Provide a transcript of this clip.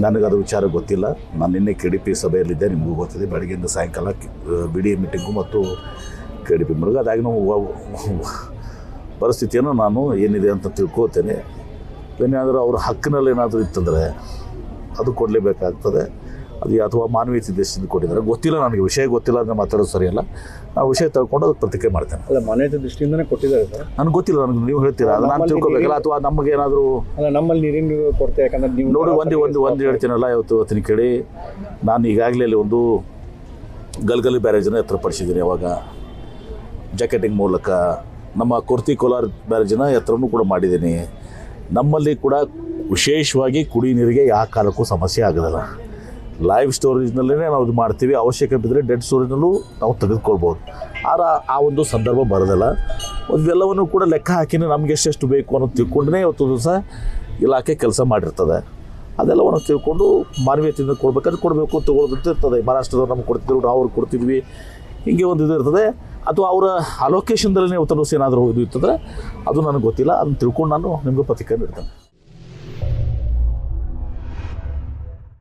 ನನಗದು ವಿಚಾರ ಗೊತ್ತಿಲ್ಲ. ನಾನು ನಿನ್ನೆ KDP ಸಭೆಯಲ್ಲಿದ್ದೆ, ನಿಮಗೂ ಗೊತ್ತಿದೆ. ಬೆಳಗ್ಗೆಯಿಂದ ಸಾಯಂಕಾಲ BDA ಮೀಟಿಂಗು ಮತ್ತು KDP ಮೃಗ ಅದಾಗಿ ಪರಿಸ್ಥಿತಿಯನ್ನು ನಾನು ಏನಿದೆ ಅಂತ ತಿಳ್ಕೋತೇನೆ. ಏನಾದರೂ ಅವ್ರ ಹಕ್ಕಿನಲ್ಲಿ ಏನಾದರೂ ಇತ್ತಂದರೆ ಅದು ಕೊಡಲೇಬೇಕಾಗ್ತದೆ. ಅದು ಅಥವಾ ಮಾನವೀಯತೆ ದೃಷ್ಟಿಯಿಂದ ಕೊಟ್ಟಿದ್ದಾರೆ ಗೊತ್ತಿಲ್ಲ, ನನಗೆ ವಿಷಯ ಗೊತ್ತಿಲ್ಲ ಅಂದರೆ ಮಾತಾಡೋದು ಸರಿಯಲ್ಲ. ನಾವು ವಿಷಯ ತಿಳ್ಕೊಂಡು ಅದಕ್ಕೆ ಪ್ರತಿಕ್ರಿಯೆ ಮಾಡ್ತೇನೆ. ಅಲ್ಲ, ಮಾನವೀಯತೆ ದೃಷ್ಟಿಯಿಂದನೇ ಕೊಟ್ಟಿದ್ದಾರೆ ಸರ್. ನನಗೆ ಗೊತ್ತಿಲ್ಲ, ನನಗೆ ನೀವು ಹೇಳ್ತೀರಾ, ಅದು ನಾನು ತಿಳ್ಕೊಬೇಕಲ್ಲ. ಅಥವಾ ನಮಗೇನಾದರೂ ಅಲ್ಲ, ನಮ್ಮಲ್ಲಿ ನೀರಿನ ಕೊರತೆ, ಯಾಕಂದ್ರೆ ನೀವು ನೋಡಿ ಒಂದು ಹೇಳ್ತೀನಲ್ಲ, ಇವತ್ತಿನ ಕೇಳಿ, ನಾನು ಈಗಾಗಲೇ ಅಲ್ಲಿ ಒಂದು ಗಲ್ಗಲಿ ಬ್ಯಾರೇಜನ್ನು ಎತ್ತರಪಡಿಸಿದ್ದೀನಿ. ಅವಾಗ ಜಾಕೆಟಿಂಗ್ ಮೂಲಕ ನಮ್ಮ ಕೊರ್ತಿ ಕೋಲಾರ ಬ್ಯಾರೇಜಿನ ಎತ್ತರನೂ ಕೂಡ ಮಾಡಿದ್ದೀನಿ. ನಮ್ಮಲ್ಲಿ ಕೂಡ ವಿಶೇಷವಾಗಿ ಕುಡಿ ನೀರಿಗೆ ಯಾವ ಕಾಲಕ್ಕೂ ಸಮಸ್ಯೆ ಆಗೋದಿಲ್ಲ. ಲೈವ್ ಸ್ಟೋರೇಜ್ನಲ್ಲೇ ನಾವು ಇದು ಮಾಡ್ತೀವಿ. ಅವಶ್ಯಕ ಬಿದ್ದರೆ ಡೆಡ್ ಸ್ಟೋರೇಜ್ನಲ್ಲೂ ನಾವು ತೆಗೆದುಕೊಳ್ಬೋದು. ಆದರೆ ಆ ಒಂದು ಸಂದರ್ಭ ಬರೋದಿಲ್ಲ. ಇದೆಲ್ಲವನ್ನು ಕೂಡ ಲೆಕ್ಕ ಹಾಕಿನೇ ನಮಗೆ ಎಷ್ಟೆಷ್ಟು ಬೇಕು ಅನ್ನೋದು ತಿಳ್ಕೊಂಡೇ ಇವತ್ತು ದಿವಸ ಇಲಾಖೆ ಕೆಲಸ ಮಾಡಿರ್ತದೆ. ಅದೆಲ್ಲವನ್ನು ತಿಳ್ಕೊಂಡು ಮಾನವೀಯತೆಯಿಂದ ಕೊಡಬೇಕಾದ್ರೆ ಕೊಡಬೇಕು, ತೊಗೊಳ್ಳೋದಂತ ಇರ್ತದೆ. ಮಹಾರಾಷ್ಟ್ರದವ್ರು ನಮ್ಗೆ ಕೊಡ್ತಿದ್ರು, ನಾವು ಅವ್ರಿಗೆ ಕೊಡ್ತಿದ್ವಿ, ಹೀಗೆ ಒಂದು ಇದು ಇರ್ತದೆ. ಅಥವಾ ಅವರ ಅಲೋಕೇಶನ್ದಲ್ಲೇ ಇವತ್ತು ದಿವಸ ಏನಾದರೂ ಇದು ಇರ್ತದೆ, ಅದು ನನಗೆ ಗೊತ್ತಿಲ್ಲ. ಅದನ್ನು ತಿಳ್ಕೊಂಡು ನಾನು ನಿಮಗೂ ಪ್ರತಿಕ್ರಿಯೆ ನೀಡ್ತೇನೆ.